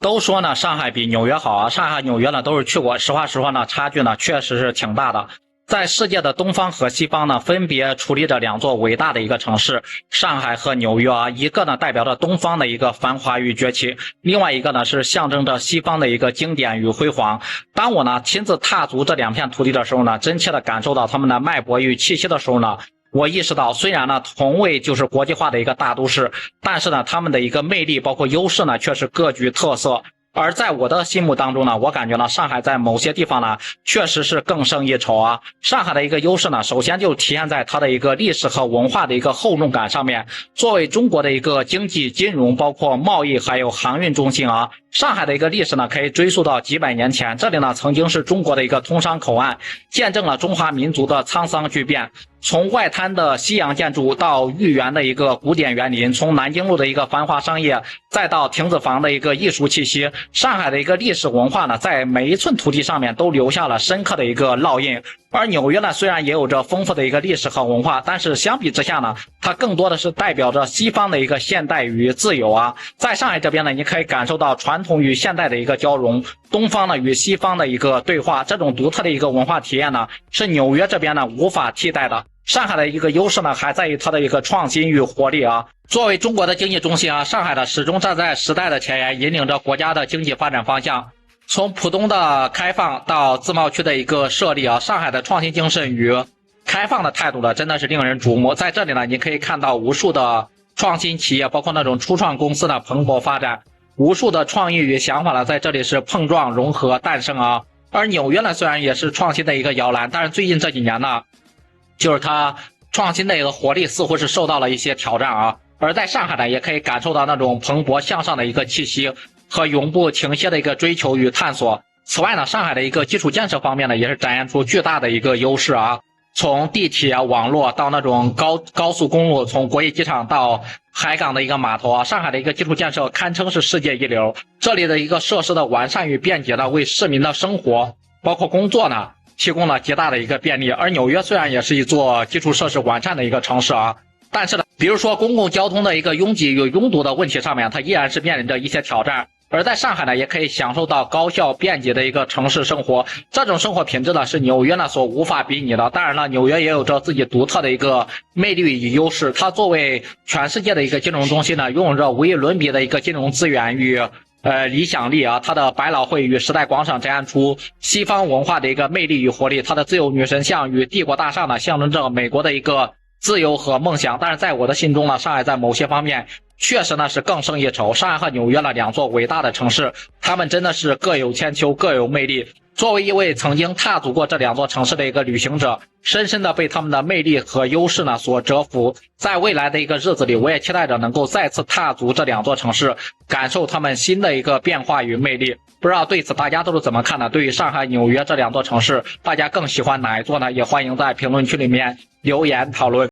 都说呢，上海比纽约好啊，上海、纽约呢都是去过，实话实说呢，差距呢确实是挺大的。在世界的东方和西方呢，分别矗立着两座伟大的一个城市，上海和纽约啊，一个呢代表着东方的一个繁华与崛起，另外一个呢是象征着西方的一个经典与辉煌。当我呢亲自踏足这两片土地的时候呢，真切的感受到他们的脉搏与气息的时候呢，我意识到，虽然呢同为就是国际化的一个大都市，但是呢他们的一个魅力包括优势呢却是各具特色。而在我的心目当中呢，我感觉呢，上海在某些地方呢，确实是更胜一筹啊。上海的一个优势呢，首先就体现在它的一个历史和文化的一个厚重感上面。作为中国的一个经济、金融，包括贸易还有航运中心啊，上海的一个历史呢，可以追溯到几百年前。这里呢，曾经是中国的一个通商口岸，见证了中华民族的沧桑巨变。从外滩的西洋建筑到豫园的一个古典园林，从南京路的一个繁华商业，再到亭子房的一个艺术气息，上海的一个历史文化呢，在每一寸土地上面都留下了深刻的一个烙印。而纽约呢，虽然也有着丰富的一个历史和文化，但是相比之下呢，它更多的是代表着西方的一个现代与自由啊。在上海这边呢，你可以感受到传统与现代的一个交融，东方呢与西方的一个对话，这种独特的一个文化体验呢，是纽约这边呢无法替代的。上海的一个优势呢，还在于它的一个创新与活力啊。作为中国的经济中心啊，上海的始终站在时代的前沿，引领着国家的经济发展方向。从浦东的开放到自贸区的一个设立啊，上海的创新精神与开放的态度呢，真的是令人瞩目。在这里呢，你可以看到无数的创新企业，包括那种初创公司的蓬勃发展，无数的创意与想法呢，在这里是碰撞、融合、诞生啊。而纽约呢，虽然也是创新的一个摇篮，但是最近这几年呢，就是它创新的一个活力似乎是受到了一些挑战啊。而在上海呢，也可以感受到那种蓬勃向上的一个气息和永不停歇的一个追求与探索。此外呢，上海的一个基础建设方面呢，也是展现出巨大的一个优势啊。从地铁网络到那种高速公路，从国际机场到海港的一个码头啊，上海的一个基础建设堪称是世界一流。这里的一个设施的完善与便捷呢，为市民的生活包括工作呢，提供了极大的一个便利。而纽约虽然也是一座基础设施完善的一个城市啊，但是呢，比如说公共交通的一个拥挤与拥堵的问题上面，它依然是面临着一些挑战。而在上海呢，也可以享受到高效便捷的一个城市生活，这种生活品质呢，是纽约呢所无法比拟的。当然了，纽约也有着自己独特的一个魅力与优势，它作为全世界的一个金融中心呢，拥有着无与伦比的一个金融资源与理想力啊。它的百老汇与时代广场展现出西方文化的一个魅力与活力，它的自由女神像与帝国大厦呢，象征着美国的一个自由和梦想。但是在我的心中呢，上海在某些方面确实呢是更胜一筹。上海和纽约呢两座伟大的城市，他们真的是各有千秋，各有魅力。作为一位曾经踏足过这两座城市的一个旅行者，深深的被他们的魅力和优势呢所折服。在未来的一个日子里，我也期待着能够再次踏足这两座城市，感受他们新的一个变化与魅力。不知道对此大家都是怎么看的？对于上海、纽约这两座城市，大家更喜欢哪一座呢？也欢迎在评论区里面留言讨论。